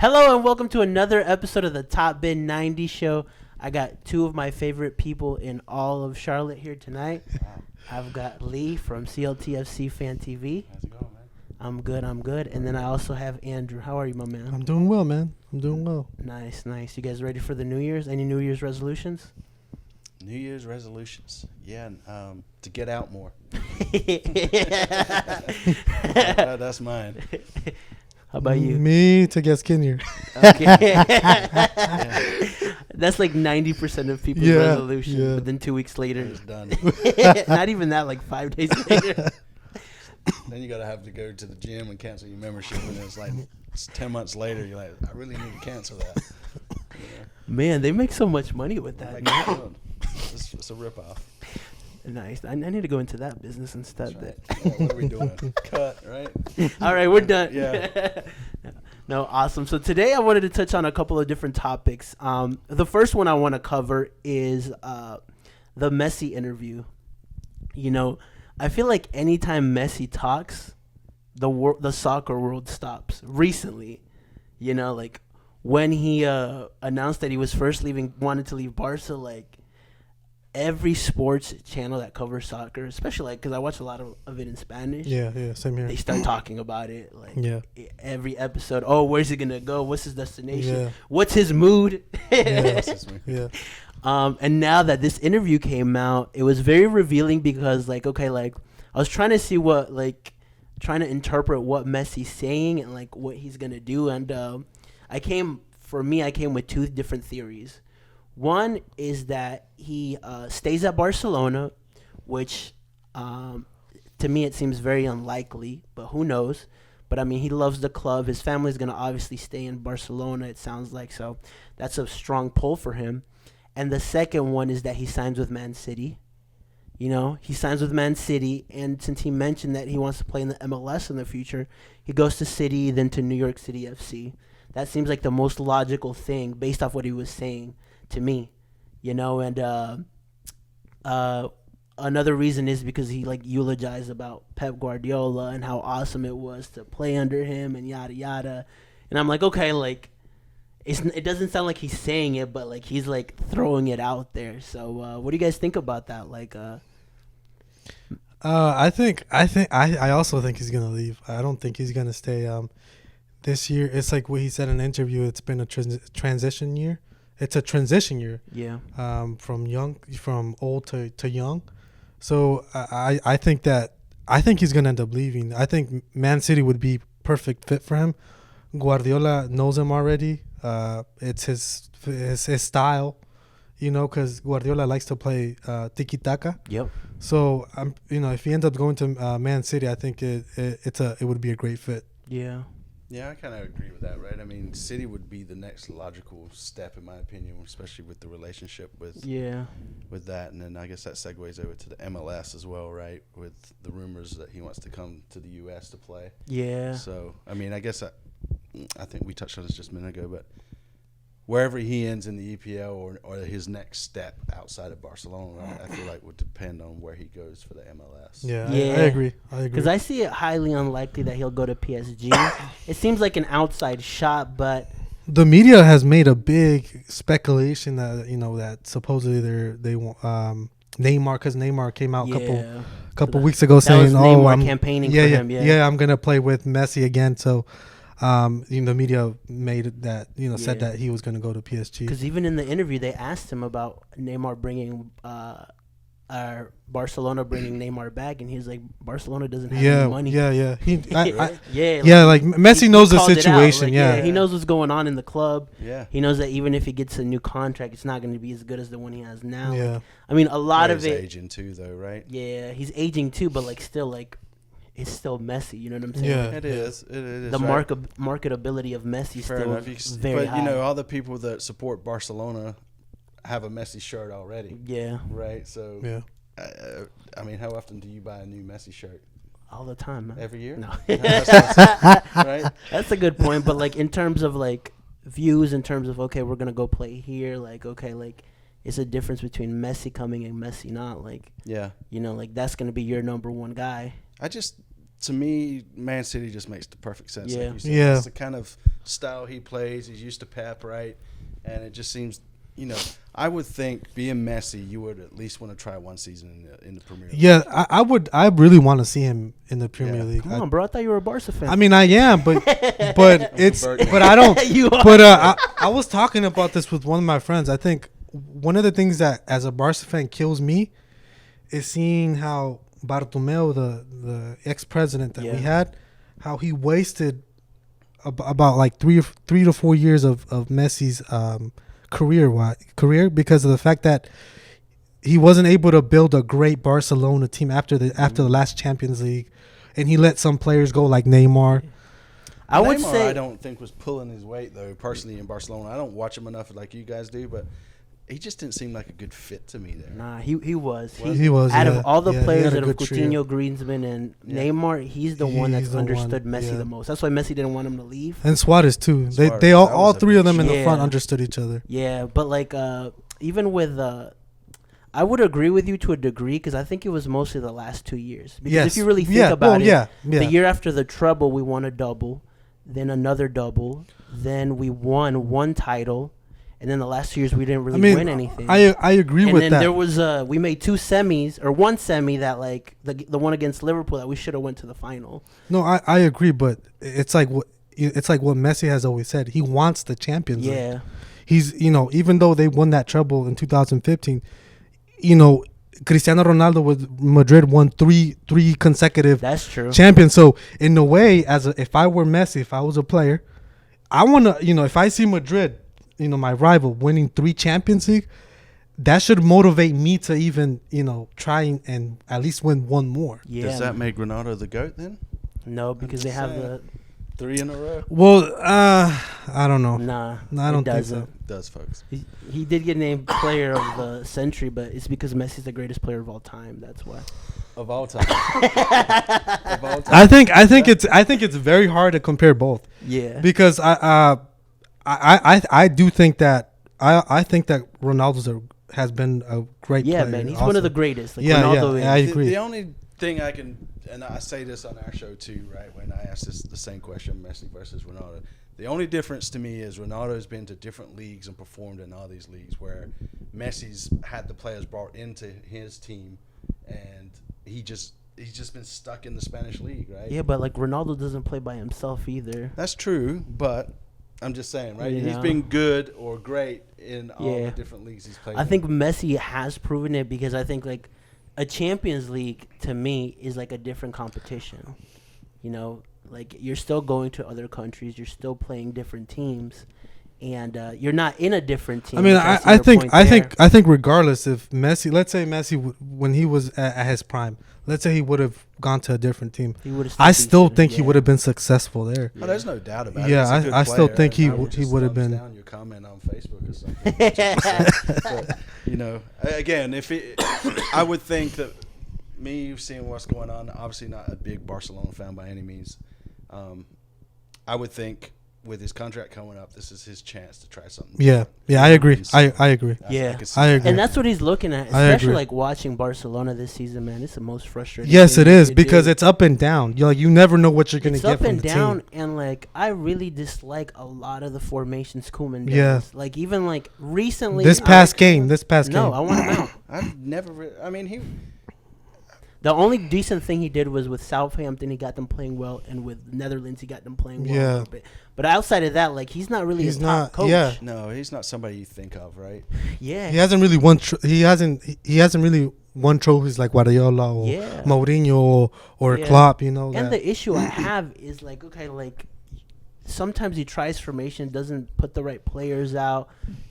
Hello and welcome to another episode of the Top Bin 90 Show. I got two of my favorite people in all of Charlotte here tonight. I've got Lee from CLTFC Fan TV. How's it going, man? I'm good. And then I also have Andrew. How are you, my man? I'm doing well, man. I'm doing well. Nice. You guys ready for the New Year's? Any New Year's resolutions? New Year's resolutions. Yeah, to get out more. That's mine. How about you? Me to get skinnier. Okay. Yeah. That's like 90% of people's Yeah, resolutions. yeah. But then 2 weeks later, It's done. not even that, like 5 days later. Then you gotta have to go to the gym and cancel your membership, and it's like 10 months later. You're like, I really need to cancel that. Yeah. Man, they make so much money with that. Like, it's a ripoff. Nice. I need to go into that business instead. That's right. Yeah, what are we doing? Cut, right? All right, we're done. Yeah. No, awesome. So today I wanted to touch on a couple of different topics. The first one I want to cover is the Messi interview. You know, I feel like anytime Messi talks, the soccer world stops. Recently, you know, like when he announced that he was wanted to leave Barca, like every sports channel that covers soccer, especially like because I watch a lot of it in Spanish. Yeah, same here. They start talking about it like Yeah. every episode. Oh, where's he gonna go? What's his destination? Yeah. What's his mood? Yeah. That's just me. Yeah. And now that this interview came out, it was very revealing because like I was trying to see trying to interpret what Messi's saying and like what he's gonna do, and I came with two different theories. One is that he stays at Barcelona, which to me it seems very unlikely, but who knows? But I mean, he loves the club. His family's going to obviously stay in Barcelona, it sounds like. So that's a strong pull for him. And the second one is that he signs with Man City. You know, he signs with Man City, and since he mentioned that he wants to play in the MLS in the future, he goes to City, then to New York City FC. That seems like the most logical thing based off what he was saying to me, you know. And another reason is because he like eulogized about Pep Guardiola and how awesome it was to play under him and yada yada. And I'm like, okay, like it doesn't sound like he's saying it, but like he's like throwing it out there. So what do you guys think about that? Like I also think he's gonna leave. I don't think he's gonna stay. This year, it's like what he said in an interview. It's been a transition year. It's a transition year. Yeah. From old to young. So I think he's gonna end up leaving. I think Man City would be perfect fit for him. Guardiola knows him already. It's his style, you know, because Guardiola likes to play tiki taka. Yep. So if he ends up going to Man City, I think it would be a great fit. Yeah. Yeah, I kind of agree with that, right? I mean, City would be the next logical step, in my opinion, especially with the relationship with that. And then I guess that segues over to the MLS as well, right? With the rumors that he wants to come to the U.S. to play. Yeah. So, I mean, I guess I think we touched on this just a minute ago, but wherever he ends in the EPL or his next step outside of Barcelona, right, I feel like would depend on where he goes for the MLS. Yeah. I agree. Because I see it highly unlikely that he'll go to PSG. It seems like an outside shot, but the media has made a big speculation that that supposedly they want Neymar, because Neymar came out a couple weeks ago saying, I'm campaigning for him. Yeah, I'm gonna play with Messi again. So. The media made that, said that he was going to go to PSG. Because even in the interview, they asked him about Neymar Barcelona bringing Neymar back, and he's like, Barcelona doesn't have any money. Yeah. Like Messi knows the situation. He knows what's going on in the club. Yeah, he knows that even if he gets a new contract, it's not going to be as good as the one he has now. Yeah, like, I mean, a lot of he's it. aging too, though, right? Yeah, he's aging too, but like still like. It's still Messi, you know what I'm saying? Yeah, it is. The marketability of Messi is still very high. But all the people that support Barcelona have a Messi shirt already. Yeah. Right. So. Yeah. I mean, how often do you buy a new Messi shirt? All the time, man. Every year? No. Right. That's a good point, but like in terms of like views, in terms of okay, we're gonna go play here, like okay, like. It's a difference between Messi coming and Messi not. Like, yeah, like that's gonna be your number one guy. To me, Man City just makes the perfect sense. Yeah. Like you said. Yeah. It's the kind of style he plays. He's used to Pep, right? And it just seems, I would think being Messi, you would at least want to try one season in the Premier League. Yeah, I would. I really want to see him in the Premier League. Come on, bro. I thought you were a Barca fan. I mean, I am, but I don't. You are. But I was talking about this with one of my friends. I think one of the things that, as a Barca fan, kills me is seeing how Bartomeu, the ex-president that we had, how he wasted about like 3 to 4 years of Messi's career because of the fact that he wasn't able to build a great Barcelona team after the last Champions League, and he let some players go like Neymar. I would say I don't think was pulling his weight though personally in Barcelona. I don't watch him enough like you guys do, but he just didn't seem like a good fit to me there. Nah, he was. He was. Out of all the players, out of Coutinho, Griezmann, and Neymar, he's the one that's understood Messi the most. That's why Messi didn't want him to leave. And Suarez too. They all three of them in the front understood each other. Yeah, but like even with I would agree with you to a degree because I think it was mostly the last 2 years. Because if you really think about it, the year after the treble, we won a double, then another double, then we won one title. And then the last 2 years we didn't really win anything. I agree with that. And then there was we made 2 semis or one semi that like the one against Liverpool that we should have went to the final. No, I agree, but it's like what Messi has always said. He wants the Champions League. Yeah. He's even though they won that treble in 2015, Cristiano Ronaldo with Madrid won three consecutive champions. So in a way, if I were Messi, if I was a player, I want to if I see Madrid, my rival winning 3 Champions League, that should motivate me to even, try and at least win one more. Yeah. Does that make Ronaldo the GOAT then? No, because they have the 3 in a row. Well, I don't know. Nah, I don't think so. It does, folks. He did get named Player of the Century, but it's because Messi's the greatest player of all time. That's why. Of all time. I think it's very hard to compare both. Yeah. Because I do think that I think that Ronaldo has been a great player. Yeah, man, he's one of the greatest. Like Ronaldo is. I agree. The only thing I can, and I say this on our show too, right? When I ask the same question, Messi versus Ronaldo, the only difference to me is Ronaldo's been to different leagues and performed in all these leagues, where Messi's had the players brought into his team, and he's just been stuck in the Spanish league, right? Yeah, but like Ronaldo doesn't play by himself either. That's true, but I'm just saying, right? He's been good or great in all the different leagues he's played. I think Messi has proven it because I think like a Champions League to me is like a different competition. Like you're still going to other countries, you're still playing different teams, and you're not in a different team. I mean, I think regardless, if Messi, let's say Messi when he was at his prime, let's say he would have gone to a different team, I still think he would have been successful there. Oh, there's no doubt about it. Yeah, I still think he would have been. Down your comment on Facebook or something. But, again, I would think that me seeing what's going on, obviously not a big Barcelona fan by any means. I would think with his contract coming up, this is his chance to try something. Yeah, I agree. I agree. I agree. And that's what he's looking at, especially like watching Barcelona this season, man. It's the most frustrating. Yes, it is because it's up and down. You never know what you're going to get from the team. It's up and down, and like I really dislike a lot of the formations Koeman does. Yeah. Like even like recently. This past game. No, I want him out. I've never. The only decent thing he did was with Southampton, he got them playing well, and with Netherlands, he got them playing well a little bit. But outside of that, like he's not really a top coach. Yeah. No, he's not somebody you think of, right? Yeah. He hasn't really won. He hasn't really won trophies like Guardiola or Mourinho or Klopp. And the issue I have is like, okay, like sometimes he tries formation, doesn't put the right players out,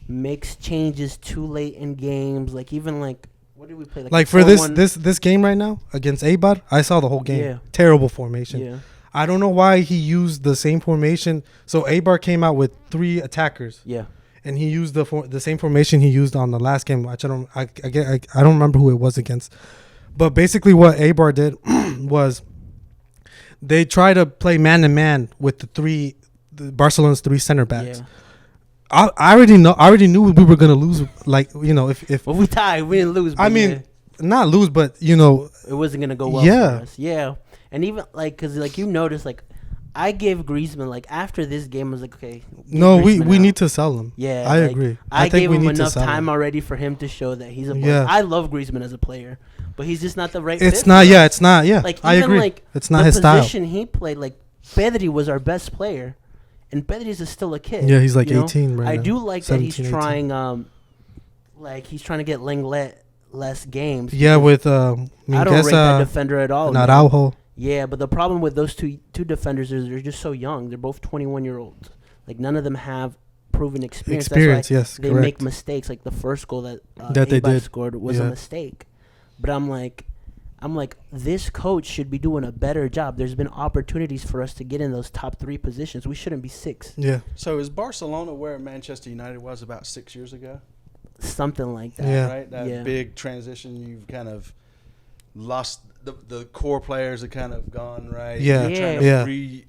makes changes too late in games. Like even like. What did we play? Like for this game right now against Eibar, I saw the whole game. Yeah. Terrible formation. Yeah. I don't know why he used the same formation. So Eibar came out with 3 attackers. Yeah. And he used the same formation he used on the last game. I don't remember who it was against. But basically what Eibar did was they tried to play man to man with Barcelona's 3 center backs. Yeah. I already knew we were gonna lose. Like if we tied, we didn't lose. But not lose, but it wasn't gonna go well for us. Yeah, and even like because like you notice, like I gave Griezmann, like, after this game, I was like, okay. No, we need to sell him. Yeah. I agree. I think gave him enough time already for him to show that he's a player. Yeah. I love Griezmann as a player, but he's just not the right fit. It's not, yeah, it's not, yeah. Like, I agree. Like, it's not his style. The position he played, like, Pedri was our best player, and Pedri's is still a kid. Yeah, he's like 18 right now. I do like 17, that he's trying, he's trying to get Lenglet less games. Yeah, with I don't rate that defender at all. Araujo. Yeah, but the problem with those two defenders is they're just so young. They're both 21-year-olds. Like, none of them have proven experience. That's why yes, they correct. make mistakes. Like the first goal that they did scored was a mistake. But I'm like, this coach should be doing a better job. There's been opportunities for us to get in those top 3 positions. We shouldn't be 6. Yeah. So is Barcelona where Manchester United was about 6 years ago? Something like that. Yeah. Right? That big transition. You've kind of lost the core players have kind of gone, right? Yeah. You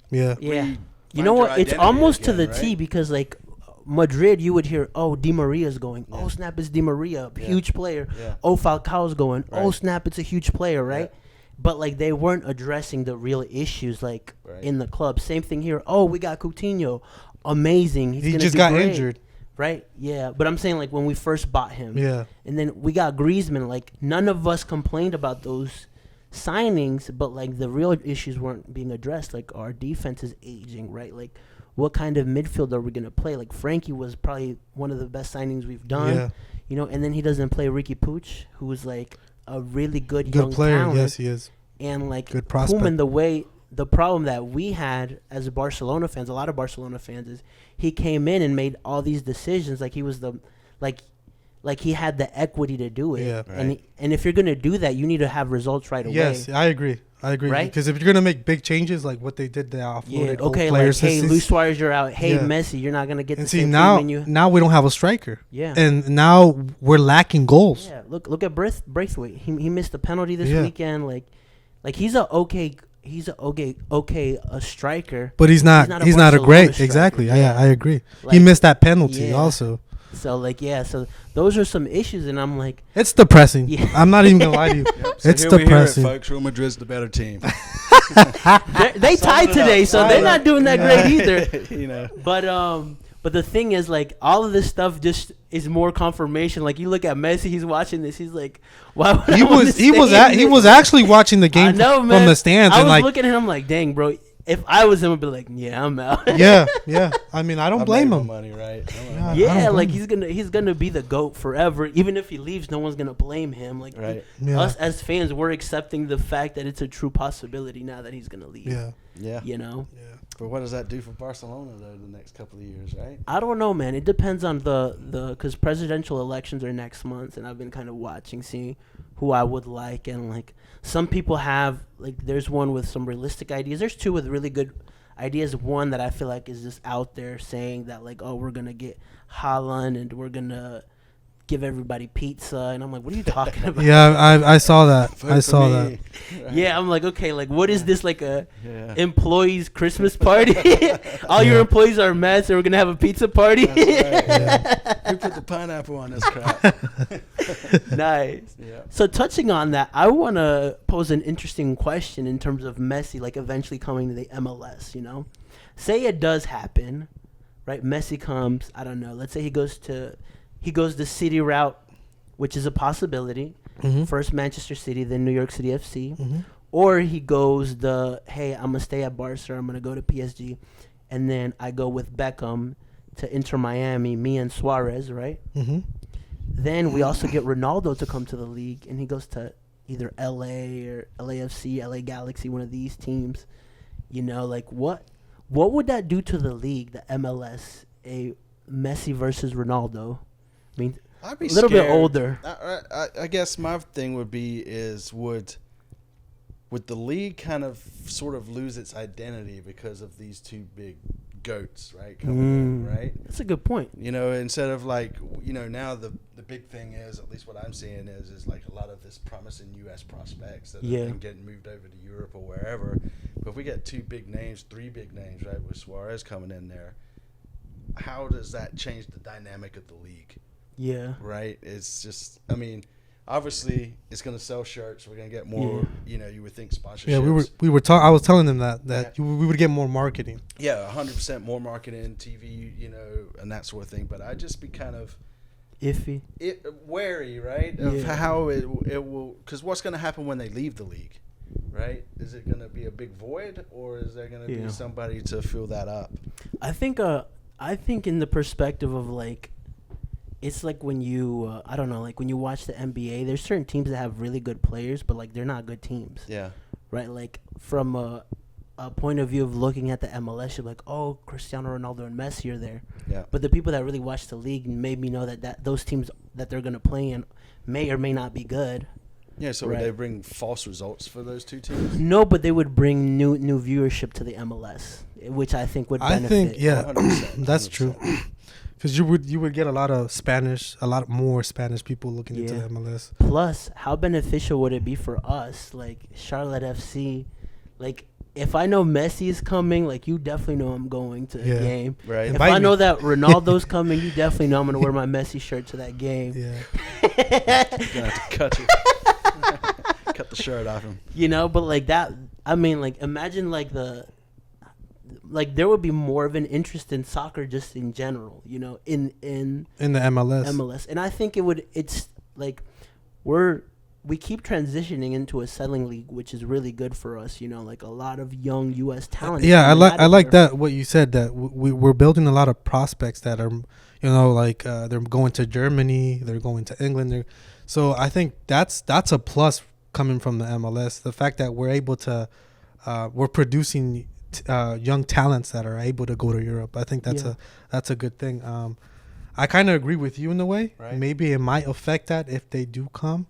know what? It's almost again, to the T because, like, Madrid, you would hear, oh, Di Maria's going. Yeah. Oh, snap, it's Di Maria. Huge player. Yeah. Oh, Falcao's going. Right. Oh, snap, it's a huge player, right? Yeah. But, like, they weren't addressing the real issues, like, in the club. Same thing here. Oh, we got Coutinho. Amazing. He just got injured. Right? Yeah. But I'm saying, like, when we first bought him. Yeah. And then we got Griezmann. Like, none of us complained about those signings, but, like, the real issues weren't being addressed. Like, our defense is aging, right? Like, what kind of midfield are we going to play? Like, Frankie was probably one of the best signings we've done. Yeah. And then he doesn't play Ricky Puig, who was, like, a really good young player. talent. Yes, he is. And, like, good prospect. Koeman, the problem that we had as Barcelona fans, a lot of Barcelona fans, is he came in and made all these decisions like he was like he had the equity to do it. Yeah. Right. And if you're going to do that, you need to have results right away. Yes, I agree. Right? Because if you're going to make big changes like what they did, they offloaded players. Like, hey, Luis Suarez, you're out. Hey, Messi, you're not going to get the same now we don't have a striker. Yeah. And now we're lacking goals. Yeah, look at Braithwaite. He missed a penalty this weekend. Like he's a striker. But he's not a great striker. Exactly. Yeah, I agree. Like, he missed that penalty also. So those are some issues, and I'm like, it's depressing. Yeah. I'm not even gonna lie to you. So it's depressing. Folks, Real Madrid's the better team. they tied today, so they're not doing that great either. But the thing is, like, all of this stuff just is more confirmation. Like, you look at Messi, he's watching this, he's like, why would he was actually watching the game from the stands. I was looking at him like, dang, bro. If I was him, I'd be like, yeah, I'm out. yeah. I mean, I don't blame him. Money, right? He's gonna be the GOAT forever. Even if he leaves, no one's gonna blame him. Like, us as fans, we're accepting the fact that it's a true possibility now that he's gonna leave. Yeah. You know. Yeah. But what does that do for Barcelona though the next couple of years, right? I don't know, man. It depends on because presidential elections are next month, and I've been kind of watching, seeing who I would like, and like some people have there's one with some realistic ideas. There's two with really good ideas. One that I feel like is just out there saying that like, oh, we're gonna get Haaland and we're gonna give everybody pizza, and I'm like, what are you talking about? I saw that. That. Yeah, I'm like, okay, like what is this, like a employees Christmas party? All your employees are mad, so we're gonna have a pizza party. Who put the pineapple on this crap? Nice. Yeah. So touching on that, I want to pose an interesting question in terms of Messi, like eventually coming to the MLS. You know, say it does happen, right? Messi comes. I don't know. Let's say he goes the city route, which is a possibility. Mm-hmm. First Manchester City, then New York City FC. Mm-hmm. Or he goes hey, I'm going to stay at Barca, I'm going to go to PSG, and then I go with Beckham to Inter Miami, me and Suarez, right? Mm-hmm. Then we also get Ronaldo to come to the league, and he goes to either LA or LAFC, LA Galaxy, one of these teams. You know, like what would that do to the league, the MLS, a Messi versus Ronaldo? I mean, I'd be a little scared. bit older. I guess my thing would be would the league kind of sort of lose its identity because of these two big goats, right? Coming in, right? That's a good point. You know, instead of like, you know, now the big thing is, at least what I'm seeing is like a lot of this promising U.S. prospects that have been getting moved over to Europe or wherever. But if we get three big names, right, with Suarez coming in there, how does that change the dynamic of the league? Yeah. Right? It's just, I mean, obviously it's going to sell shirts. We're going to get more, you would think sponsorships. Yeah, I was telling them that we would get more marketing. Yeah, 100% more marketing, TV, and that sort of thing. But I'd just be kind of iffy, wary, right, of how it will, because what's going to happen when they leave the league, right? Is it going to be a big void, or is there going to be somebody to fill that up? I think in the perspective of like, it's like when you I don't know, like when you watch the NBA, there's certain teams that have really good players, but like they're not good teams. Yeah. Right. Like from a point of view of looking at the MLS, you're like, oh, Cristiano Ronaldo and Messi are there. Yeah. But the people that really watch the league made me know that those teams that they're gonna play in may or may not be good. Yeah. So would they bring false results for those two teams? No, but they would bring new viewership to the MLS, which I think would benefit. I think 100%. That's true. Because you would get a lot more Spanish people looking into the MLS. Plus, how beneficial would it be for us, like Charlotte FC? Like, if I know Messi is coming, like you definitely know I'm going to the game. Right. If I know that Ronaldo's coming, you definitely know I'm gonna wear my Messi shirt to that game. Yeah. Gonna have to cut you. Cut the shirt off him. But like that. I mean, like imagine like there would be more of an interest in soccer just in general, in the MLS. And I think it's like we keep transitioning into a selling league, which is really good for us, like a lot of young US talent. Yeah, I like that what you said, that we're building a lot of prospects that are they're going to Germany, they're going to England, so I think that's a plus coming from the MLS, the fact that we're able to we're producing young talents that are able to go to Europe. I think that's a good thing. I kind of agree with you in a way. Right. Maybe it might affect that if they do come.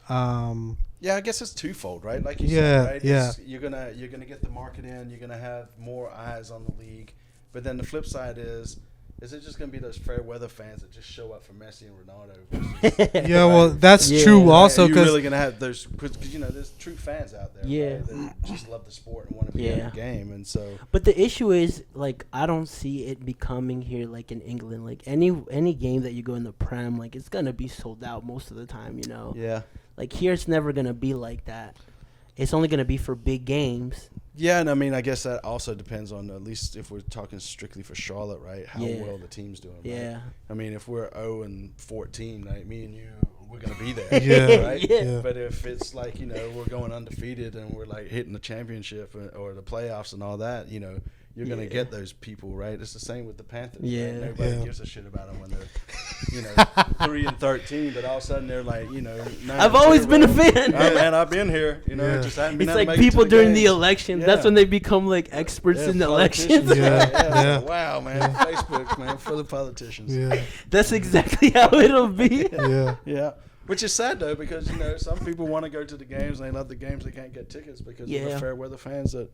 I guess it's twofold, right? Like you said, right? Yeah. You're gonna get the market in. You're gonna have more eyes on the league. But then the flip side is it just gonna be those fair weather fans that just show up for Messi and Ronaldo? Well, that's true. Also, you're really gonna have those, because there's true fans out there. Right, that just love the sport and want to be in the game, and so. But the issue is, like, I don't see it becoming here like in England. Like any game that you go in the prem, like it's gonna be sold out most of the time. Yeah. Like here, it's never gonna be like that. It's only gonna be for big games. Yeah, and I mean, I guess that also depends on, at least if we're talking strictly for Charlotte, right? How well the team's doing. Right? Yeah. I mean, if we're 0-14, like me and you, we're gonna be there. Right. Yeah. But if it's like we're going undefeated and we're like hitting the championship or the playoffs and all that, you're gonna get those people, right? It's the same with the Panthers. Yeah. Right? Nobody gives a shit about them when they're 3-13, but all of a sudden they're like I've always been a fan. Man, I've been here. Just haven't been. It's like people during the election. That's when they become like experts in the elections. Yeah. Wow, man. Facebook, man, for the politicians. Yeah. That's exactly how it'll be. Yeah. Which is sad though, because some people want to go to the games and they love the games, they can't get tickets because of the fair weather fans that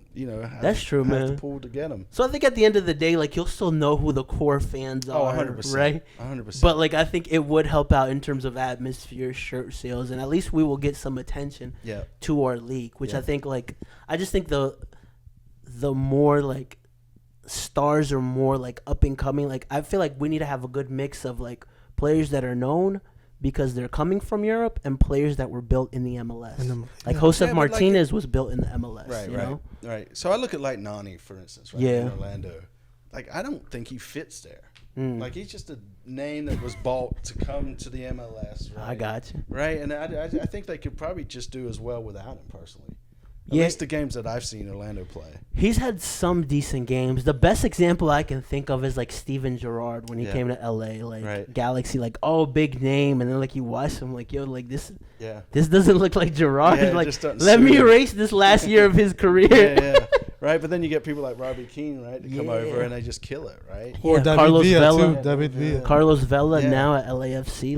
that's true, man. have to pull to get them. So I think at the end of the day, like you'll still know who the core fans are, 100%, right? 100%. But like I think it would help out in terms of atmosphere, shirt sales, and at least we will get some attention to our league. Which I think I just think the more like stars are more like up and coming. Like I feel like we need to have a good mix of like players that are known because they're coming from Europe and players that were built in the MLS. Like Josef Martinez was built in the MLS. Right. So I look at like Nani, for instance, right, in Orlando. Like I don't think he fits there. Like he's just a name that was bought to come to the MLS. Right? I got you. Right, and I think they could probably just do as well without him personally. At least the games that I've seen Orlando play. He's had some decent games. The best example I can think of is like Steven Gerrard when he came to LA, like Galaxy, like big name, and then like you watch him, like like this doesn't look like Gerrard. Like let me erase this last year of his career. Right, but then you get people like Robbie Keane, right, to come over and they just kill it, right? Or Carlos Vela, David Villa. Carlos Vela now at LAFC,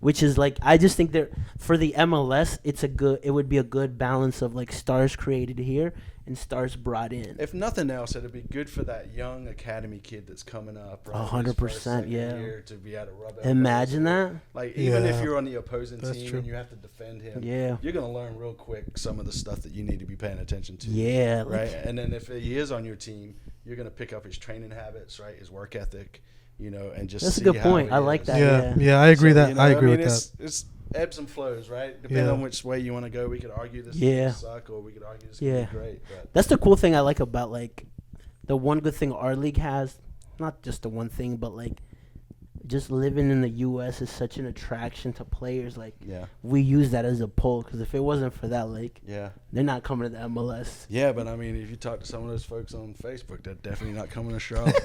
which is like I just think that for the MLS, it would be a good balance of like stars created here and stars brought in. If nothing else, it'd be good for that young academy kid that's coming up. 100%, year to be able to rub. Imagine that. Like even if you're on the opposing team and you have to defend him, you're gonna learn real quick some of the stuff that you need to be paying attention to. Yeah, right. And then if he is on your team, you're gonna pick up his training habits, right, his work ethic. And just that's a good point. I like that. Yeah, I agree with that. ebbs and flows, right? Depending on which way you want to go, we could argue this is going to suck, or we could argue this is going to be great. But that's the cool thing I like about like the one good thing our league has. Not just the one thing, but like just living in the U.S. is such an attraction to players. Like, we use that as a pull because if it wasn't for that, like, they're not coming to the MLS. Yeah, but I mean, if you talk to some of those folks on Facebook, they're definitely not coming to Charlotte.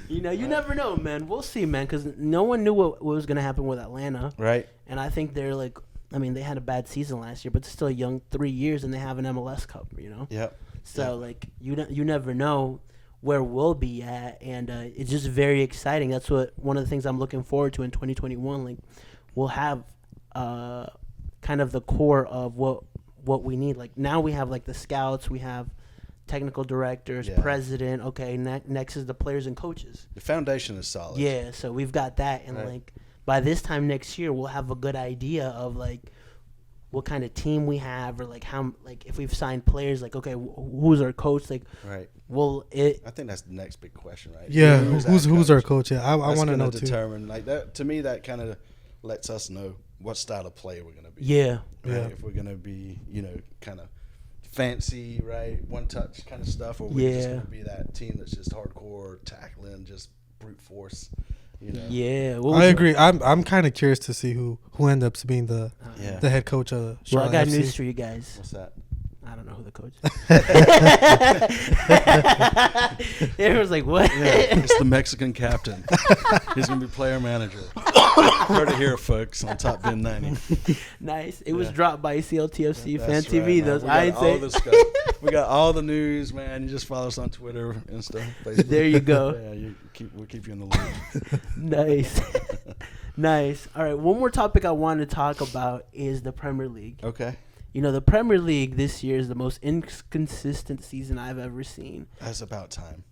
You know, you never know, man. We'll see, man, because no one knew what was going to happen with Atlanta. Right. And I think they're like, I mean, they had a bad season last year, but they're still a young 3 years, and they have an MLS Cup, you know? Yep. So, like, you never know where we'll be at, and it's just very exciting. That's one of the things I'm looking forward to in 2021. Like, we'll have kind of the core of what we need. Like, now we have like the scouts, we have technical directors, president. Okay, next is the players and coaches. The foundation is solid. Yeah, so we've got that, and like by this time next year, we'll have a good idea of like what kind of team we have, or like how, like if we've signed players, like okay, who's our coach? Like, I think that's the next big question, right? Yeah, who's our coach? Yeah, I want to know too. Determine like that. To me, that kind of lets us know what style of play we're gonna be. Yeah, right? If we're gonna be, kind of fancy, right, one touch kind of stuff, or we're just gonna be that team that's just hardcore tackling, just brute force. Yeah, I agree. I'm kind of curious to see who ends up being the head coach of Charlotte. Well, I got FC. news for you guys. What's that? I don't know who the coach is. Everyone's like, what? Yeah, it's the Mexican captain. He's going to be player manager. Heard it here, folks, on Top Ben 90. Nice. It was dropped by CLTFC Fan TV. We got all the news, man. You just follow us on Twitter, Insta, Facebook. There you go. Yeah, we'll keep you in the loop. Nice. Nice. All right, one more topic I wanted to talk about is the Premier League. Okay. You know, the Premier League this year is the most inconsistent season I've ever seen. That's about time.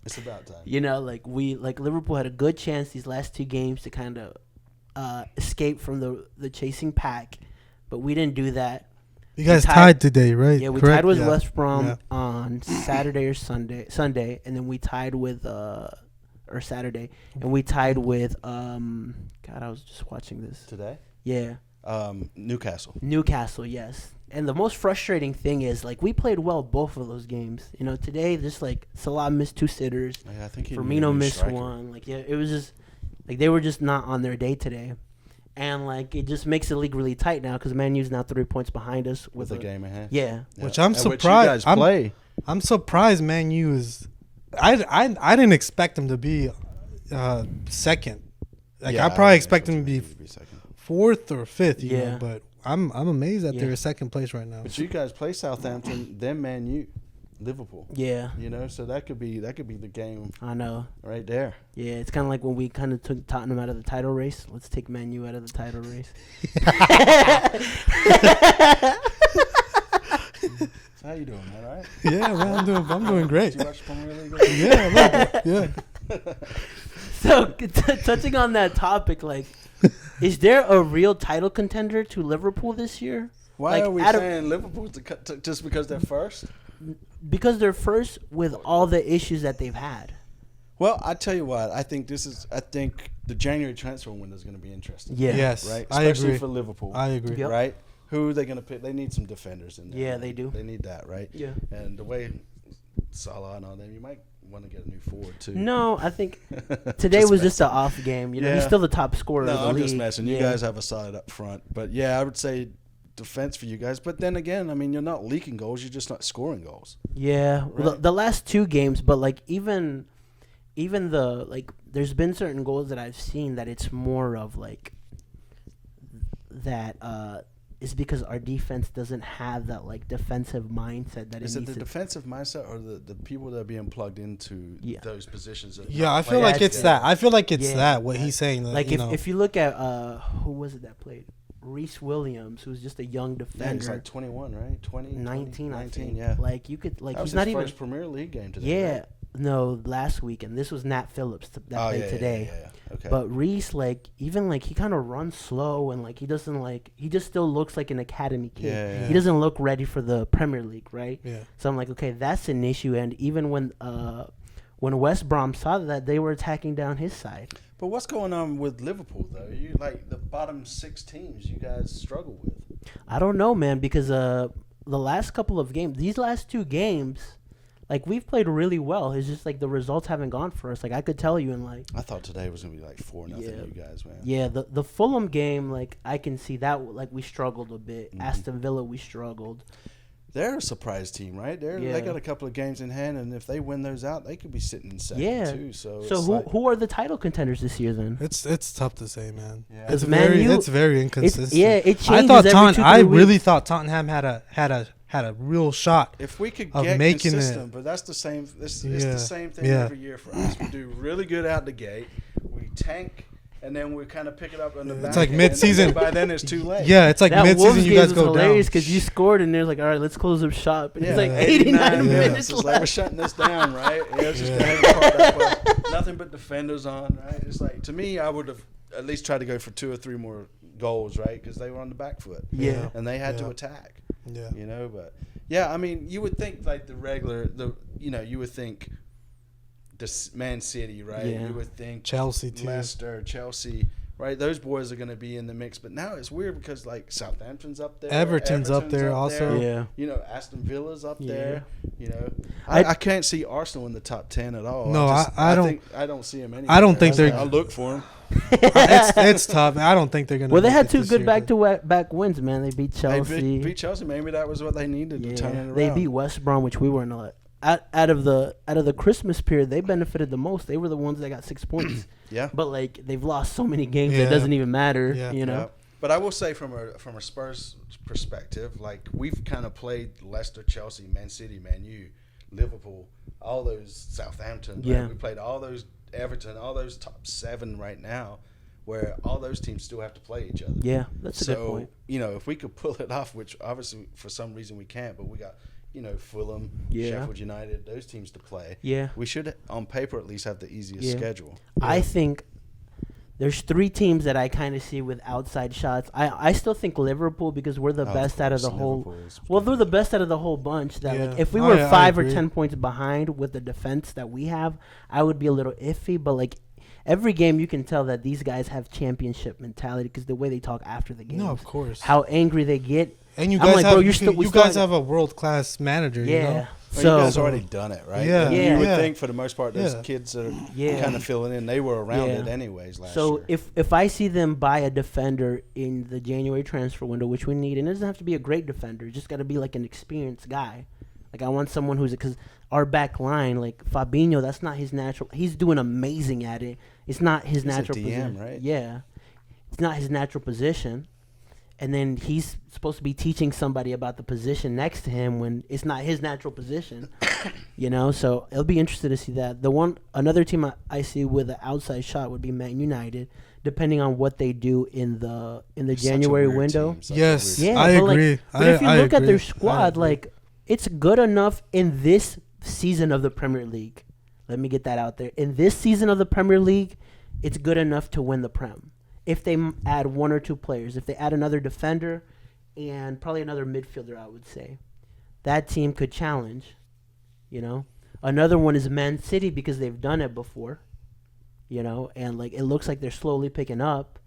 It's about time. You know, like Liverpool had a good chance these last two games to kind of escape from the chasing pack, but we didn't do that. You guys tied today, right? Yeah, we tied with West Brom on Saturday or Sunday, and then we tied with or Saturday, and we tied with God, I was just watching this today. Yeah. Newcastle, yes. And the most frustrating thing is, like, we played well both of those games. You know, today, just, like, Salah missed 2 sitters. Yeah, I think Firmino missed 1. Like, yeah, it was just, like, they were just not on their day today. And, like, it just makes the league really tight now because Man U's now 3 points behind us. With a game ahead. Yeah. Which I'm surprised. I'm surprised Man U is, I didn't expect them to be second. Like, I probably expect them to be second. 4th or 5th, you know, but I'm amazed that they're in second place right now. But you guys play Southampton, then Man U, Liverpool. Yeah. You know, so that could be the game. I know. Right there. Yeah, it's kind of like when we kind of took Tottenham out of the title race. Let's take Man U out of the title race. So how you doing, man? All right? Yeah, man, I'm doing great. Did you watch Premier League? Yeah, a little bit. Yeah. So touching on that topic, like, is there a real title contender to Liverpool this year? Why are we saying Liverpool just because they're first? Because they're first with all the issues that they've had. Well, I tell you what, I think the January transfer window is going to be interesting. Yeah. Yes. Right. I Especially agree. for Liverpool. I agree. Yep. Right. Who are they going to pick? They need some defenders in there. Yeah, right? they do. They need that, right? Yeah. And the way Salah and all them, you might want to get a new forward too. No, I think today was just an off game. You know, he's still the top scorer of the league. No, I'm just messing. You guys have a solid up front. But, yeah, I would say defense for you guys. But then again, I mean, you're not leaking goals. You're just not scoring goals. Yeah. Right? Well, the last 2 games, but, like, even the, like, there's been certain goals that I've seen that it's more of, like, that is because our defense doesn't have that, like, defensive mindset that is it the defensive mindset or the people that are being plugged into those positions? Yeah, I feel like it's that. I feel like it's that, what he's saying. That, like, if you look at, who was it that played? Reece Williams, who's just a young defender. Yeah, he's like 21, right? 19, I think. Yeah. Like, you could, like, that was he's not his even. First Premier League game today. Yeah. Right? No, last week, and this was Nat Phillips that played today. Yeah. Okay. But Reece, like, even, like, he kind of runs slow, and, like, he doesn't, like, he just still looks like an academy kid. Yeah. He doesn't look ready for the Premier League, right? Yeah. So I'm like, okay, that's an issue. And even when West Brom saw that, they were attacking down his side. But what's going on with Liverpool though? You like the bottom 6 teams you guys struggle with. I don't know, man, because the last couple of games, these last 2 games, like we've played really well. It's just like the results haven't gone for us. Like I could tell you in like I thought today was gonna be like 4-0 you guys, man. Yeah, the Fulham game, like I can see that like we struggled a bit. Mm-hmm. Aston Villa, we struggled. They're a surprise team, right? They got a couple of games in hand, and if they win those out, they could be sitting in second too. So who are the title contenders this year then? It's tough to say, man. Yeah. It's very inconsistent. It changes. I really thought Tottenham had a real shot. If we could of get making consistent, it, but that's the same. It's the same thing every year for us. We do really good out the gate. We tank. And then we kind of pick it up on the back. It's like mid-season. By then, it's too late. Yeah, it's like that mid-season. You guys go down. Hilarious because you scored and they're like, all right, let's close up shop. And it's like 89 minutes left. Like we're shutting this down, right? It's just go ahead and park that up. Nothing but defenders on, right? It's like to me, I would have at least tried to go for 2 or 3 more goals, right? Because they were on the back foot. Yeah, and they had to attack. Yeah, but I mean, you would think like you would think. Man City, right? Yeah. You would think Chelsea, too. Leicester, Chelsea, right? Those boys are going to be in the mix. But now it's weird because like Southampton's up there, Everton's up there also. Yeah, Aston Villa's up there. I can't see Arsenal in the top 10 at all. No, I don't see them anywhere. I don't think they're. I'll look for them. It's tough. I don't think they're gonna. Well, they had 2 good back-to-back wins, man. They beat Chelsea. They beat Chelsea. Maybe that was what they needed to turn it around. They beat West Brom, which we weren't. Out of the Christmas period, they benefited the most. They were the ones that got 6 points. Yeah. But like they've lost so many games, it doesn't even matter. Yeah. Yeah. But I will say from a Spurs perspective, like we've kind of played Leicester, Chelsea, Man City, Man U, Liverpool, all those Southampton. Yeah. Right? We played all those Everton, all those top 7 right now, where all those teams still have to play each other. Yeah, that's a good point. If we could pull it off, which obviously for some reason we can't, but we got. Fulham, Sheffield United, those teams to play. Yeah. We should, on paper, at least have the easiest schedule. Yeah. I think there's 3 teams that I kind of see with outside shots. I still think Liverpool because we're the best out of the whole. Well, they're the best out of the whole bunch. That like, if we were 5 or 10 points behind with the defense that we have, I would be a little iffy. But like every game, you can tell that these guys have championship mentality because the way they talk after the game. No, of course. How angry they get. And you guys you guys have a world-class manager. Yeah. You know? So you guys already done it, right? Yeah. You would think for the most part those kids are kind of filling in. They were around it anyways last year. So if I see them buy a defender in the January transfer window, which we need, and it doesn't have to be a great defender, just got to be like an experienced guy. Like I want someone who's because our back line, like Fabinho, that's not his natural. He's doing amazing at it. It's not his natural position, right? Yeah, it's not his natural position. And then he's supposed to be teaching somebody about the position next to him when it's not his natural position, So it'll be interesting to see that. Another team I see with an outside shot would be Man United, depending on what they do in the January window. Yes, I agree. But if you look at their squad, like it's good enough in this season of the Premier League. Let me get that out there. In this season of the Premier League, it's good enough to win the Prem. If they add 1 or 2 players, if they add another defender and probably another midfielder, I would say, that team could challenge, Another one is Man City because they've done it before, and like it looks like they're slowly picking up.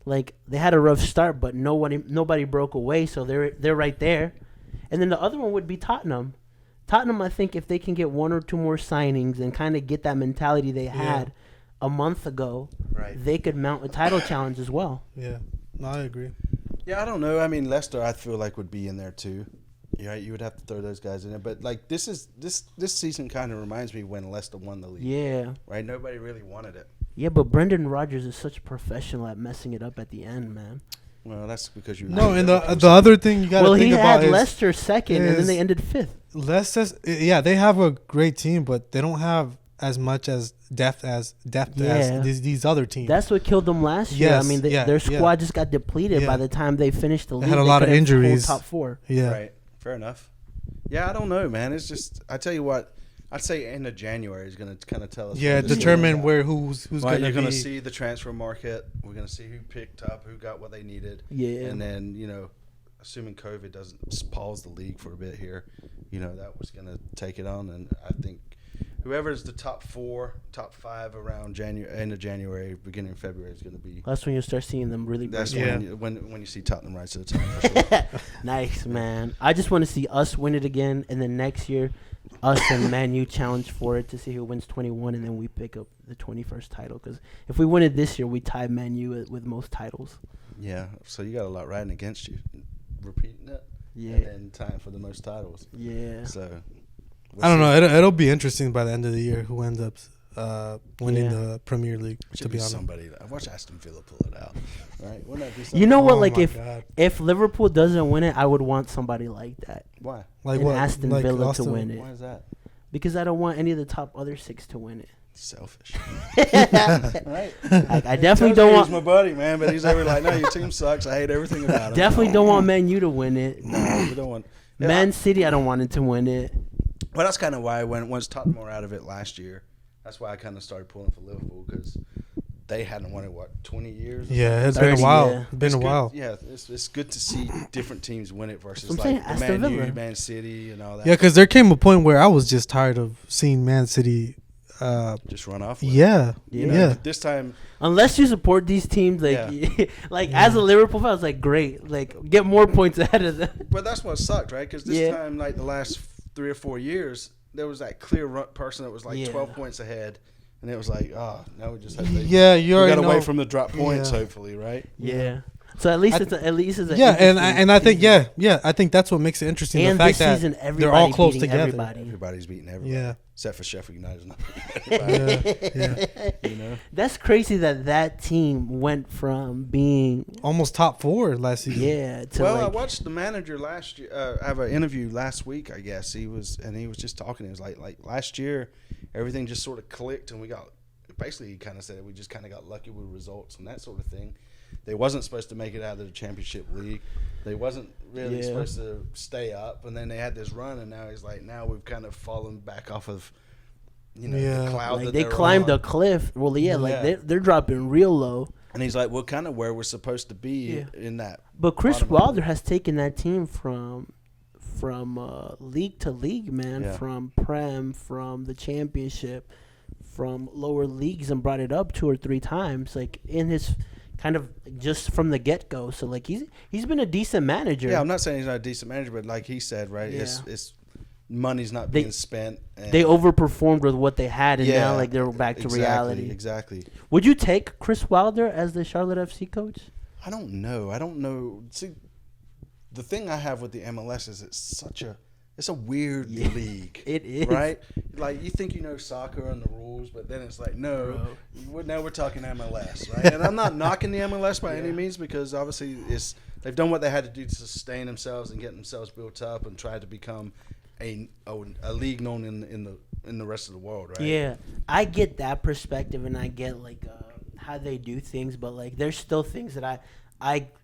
Like they had a rough start, but nobody broke away, so they're right there. And then the other one would be Tottenham. Tottenham, I think if they can get 1 or 2 more signings and kind of get that mentality they had a month ago, they could mount a title challenge as well. Yeah, no, I agree. Yeah, I don't know. I mean, Leicester, I feel like would be in there too. You would have to throw those guys in there. But like this season kind of reminds me when Leicester won the league. Yeah. Right. Nobody really wanted it. Yeah, but Brendan Rodgers is such a professional at messing it up at the end, man. Well, that's because you. No, and the other thing you got to think about is he had Leicester second, and then they ended 5th. Leicester, they have a great team, but they don't have as much as depth as these other teams. That's what killed them last year. I mean, their squad just got depleted by the time they finished the league. They had a lot of injuries. Top 4. Yeah. Right. Fair enough. Yeah, I don't know, man. It's just I tell you what. I'd say end of January is going to kind of tell us. Yeah, determine who's going to be. You're going to see the transfer market. We're going to see who picked up, who got what they needed. Yeah. And then, assuming COVID doesn't pause the league for a bit here, that was going to take it on. And I think whoever's the top 4, top 5 around end of January, beginning of February is going to be. That's when you'll start seeing them really. That's when you see Tottenham rise to the top. For sure. Nice, man. I just want to see us win it again, and then next year, us and Man U challenge for it to see who wins 21, and then we pick up the 21st title. Because if we win it this year, we tie Man U with most titles. Yeah, so you got a lot riding against you. Repeating it. Yeah. And then time for the most titles. Yeah. So. I don't know. It'll be interesting by the end of the year who ends up winning the Premier League. To be honest, somebody. I watch Aston Villa pull it out. Right? Wouldn't that be something? You know what? Oh Like my if God. if Liverpool doesn't win it, I would want somebody like that. Why? Like in what? Aston Like Villa Austin? to win it. Why is that? Because I don't want any of the top other 6 to win it. Selfish. Right? I definitely don't He's want. my buddy, man, but he's over like, no, your team sucks. I hate everything about it. Definitely don't want Man U to win it. No, we don't want. Yeah, Man City, I don't want it to win it. Well, that's kind of why once Tottenham were out of it last year, that's why I kind of started pulling for Liverpool because they hadn't won it 20 years. Yeah, it's been a 30, while. yeah. It's been It's a good- while. Yeah, it's good to see different teams win it versus I'm like saying the Aston Man U, Villa. Man City, and all that. Yeah, because there came a point where I was just tired of seeing Man City. Just run off. With it. Yeah, Yeah. yeah. This time, Unless you support these teams, like, like as a Liverpool fan, I was like, great, like get more points ahead of them. but that's what sucked, right? Because this time, like the last 3 or 4 years, there was that clear person that was like 12 points ahead, and it was like, oh, now we just have to. Yeah, you we already got know. away from the drop points, Yeah. hopefully, right? Yeah. So at least it's a Yeah, and I think season. I think that's what makes it interesting. And the fact this season, that everybody they're all close beating together. everybody. Everybody's beating everybody. Yeah. Except for Sheffield United's not beating everybody. Yeah, You know? That's crazy that team went from being almost top 4 last season. to Well, I like, watched the manager last year. I have an interview last week, I guess. He was just talking. He was like last year, everything just sort of clicked, and we got basically he kind of said we just kind of got lucky with results and that sort of thing. They wasn't supposed to make it out of the championship league. They wasn't really supposed to stay up, and then they had this run, and now he's like, now we've kind of fallen back off of, the cloud. like that they they're climbed on. a cliff. Well, like they're dropping real low. And he's like, well, kind of where we're supposed to be in that. But Chris bottom of Wilder it. has taken that team from league to league, man. Yeah. From Prem, from the championship, from lower leagues, and brought it up 2 or 3 times. Like in his kind of just from the get go. So like he's been a decent manager. Yeah, I'm not saying he's not a decent manager, but like he said, right, it's money's not being spent. And They overperformed with what they had, and now like they're back to reality. Exactly. Would you take Chris Wilder as the Charlotte FC coach? I don't know. See, the thing I have with the MLS is it's a weird league. It is. Right? Like, you think you know soccer and the rules, but then it's like, no, now we're talking MLS, right? And I'm not knocking the MLS by any means because obviously they've done what they had to do to sustain themselves and get themselves built up and try to become a league known in the rest of the world, right? Yeah, I get that perspective, and I get like how they do things, but like there's still things that I like.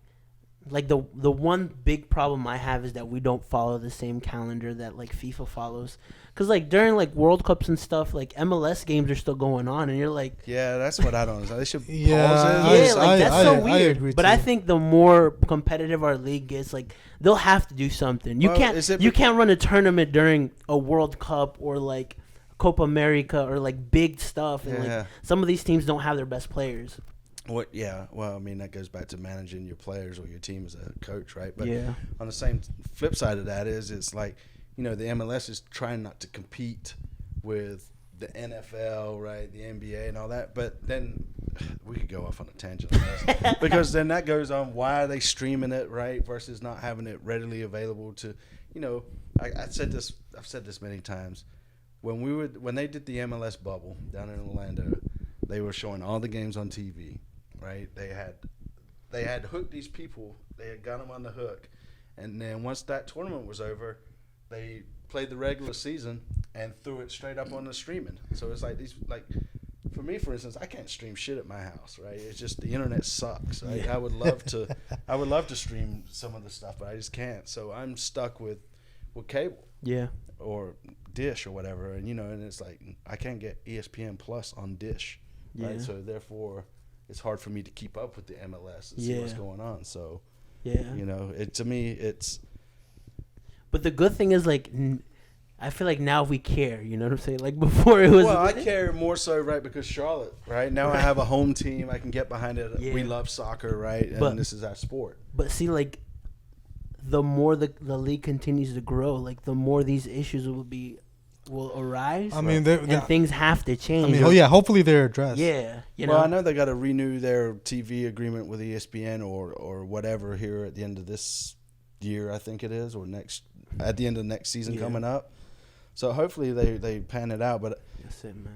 The one big problem I have is that we don't follow the same calendar that like FIFA follows. Cause like during like World Cups and stuff, like MLS games are still going on, and you're like, yeah, that's what I don't understand. They should pause it. yeah, like that's so weird. I agree but too. I think the more competitive our league gets, like they'll have to do something. You Well, can't run a tournament during a World Cup or like Copa America or like big stuff, and like some of these teams don't have their best players. What? Yeah. Well, I mean, that goes back to managing your players or your team as a coach, right? But Yeah. on the same flip side of that is it's like, the MLS is trying not to compete with the NFL, right, the NBA and all that. But then we could go off on a tangent on this because then that goes on why are they streaming it, right, versus not having it readily available to, I've said this many times. When they did the MLS bubble down in Orlando, they were showing all the games on TV, right? They had hooked these people. They had got them on the hook, and then once that tournament was over, they played the regular season and threw it straight up on the streaming. So it's like for me, for instance, I can't stream shit at my house, right? It's just the internet sucks. Right? Yeah. I would love to stream some of the stuff, but I just can't. So I'm stuck with cable. Yeah. Or Dish or whatever, and and it's like I can't get ESPN Plus on Dish, right? So therefore, it's hard for me to keep up with the MLS and see what's going on. So, yeah, to me, it's. But the good thing is, like, I feel like now we care. You know what I'm saying? Like before it was. Well, I care more so, right? Because Charlotte, right now I have a home team. I can get behind it. Yeah. We love soccer, right? And this is our sport. But see, like, the more the league continues to grow, like the more these issues will arise. I mean, and things have to change. I mean, hopefully they're addressed. Yeah, Well, I know they got to renew their TV agreement with ESPN or whatever here at the end of this year, I think it is, or at the end of next season coming up. So hopefully they pan it out. But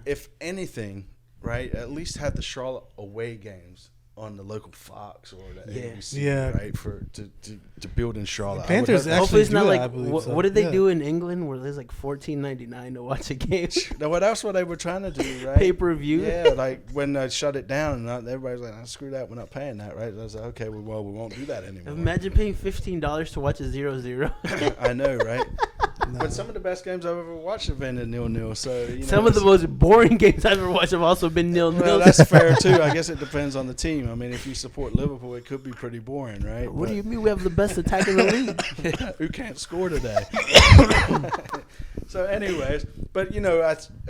if anything, right, at least have the Charlotte away games on the local Fox or the ABC, right, to build in Charlotte. Panthers hopefully it's not like what did they do in England where there's like $14.99 to watch a game? No, well, that's what they were trying to do, right? Pay-per-view. Yeah, like when they shut it down, and everybody's like, "Screw that, we're not paying that," right? I was like, "Okay, well, we won't do that anymore." Imagine paying $15 to watch a 0-0. I know, right? No. But some of the best games I've ever watched have been 0-0. So some of the most boring games I've ever watched have also been 0-0. Well, that's fair too. I guess it depends on the team. I mean, if you support Liverpool, it could be pretty boring, right? What do you mean we have the best attack in the league? Yeah, who can't score today? So, anyways, but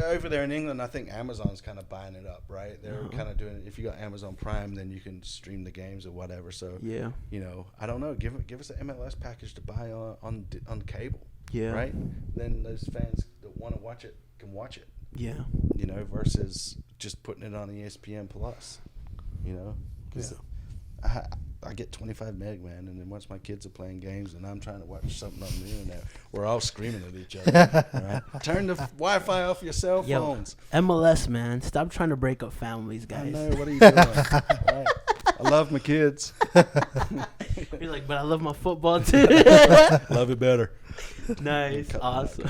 over there in England, I think Amazon's kind of buying it up, right? They're kind of doing it. If you got Amazon Prime, then you can stream the games or whatever. So, I don't know. Give us an MLS package to buy on cable. Yeah. Right? Then those fans that want to watch it can watch it. Yeah. Versus just putting it on ESPN Plus. Because I get 25 meg, man, and then once my kids are playing games and I'm trying to watch something on the internet, we're all screaming at each other. Right? Turn the Wi-Fi off your cell phones. MLS, man. Stop trying to break up families, guys. I know. What are you doing? Right. I love my kids. You're like, but I love my football too. Love it better. Nice. Awesome.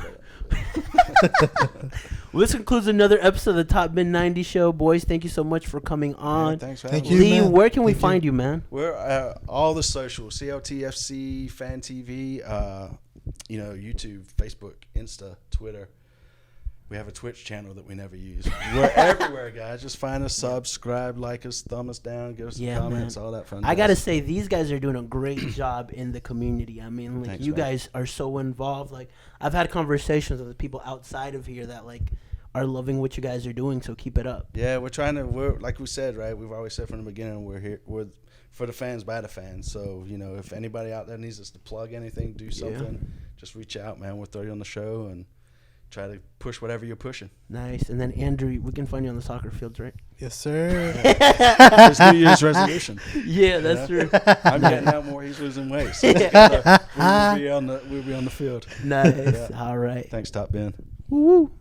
Well, this concludes another episode of the Top Bin 90 Show. Boys, thank you so much for coming on. Yeah, thanks for having me. Lee, where can we find you, man? We're all the socials, CLTFC, Fan TV, YouTube, Facebook, Insta, Twitter. We have a Twitch channel that we never use. We're everywhere, guys. Just find us, subscribe, like us, thumb us down, give us some comments, all that fun stuff. I got to say, these guys are doing a great job in the community. I mean, like, you guys are so involved. Like, I've had conversations with people outside of here that, like, are loving what you guys are doing, so keep it up. Yeah, we're like we said, right? We've always said from the beginning, we're for the fans, by the fans. So, if anybody out there needs us to plug anything, do something, just reach out, man. We'll throw you on the show and try to push whatever you're pushing. Nice. And then, Andrew, we can find you on the soccer fields, right? Yes, sir. It's New Year's resolution. Yeah, that's true. I'm getting out more. He's losing weight. So we'll be on the field. Nice. Yeah. All right. Thanks, Top Ben. Woo-woo.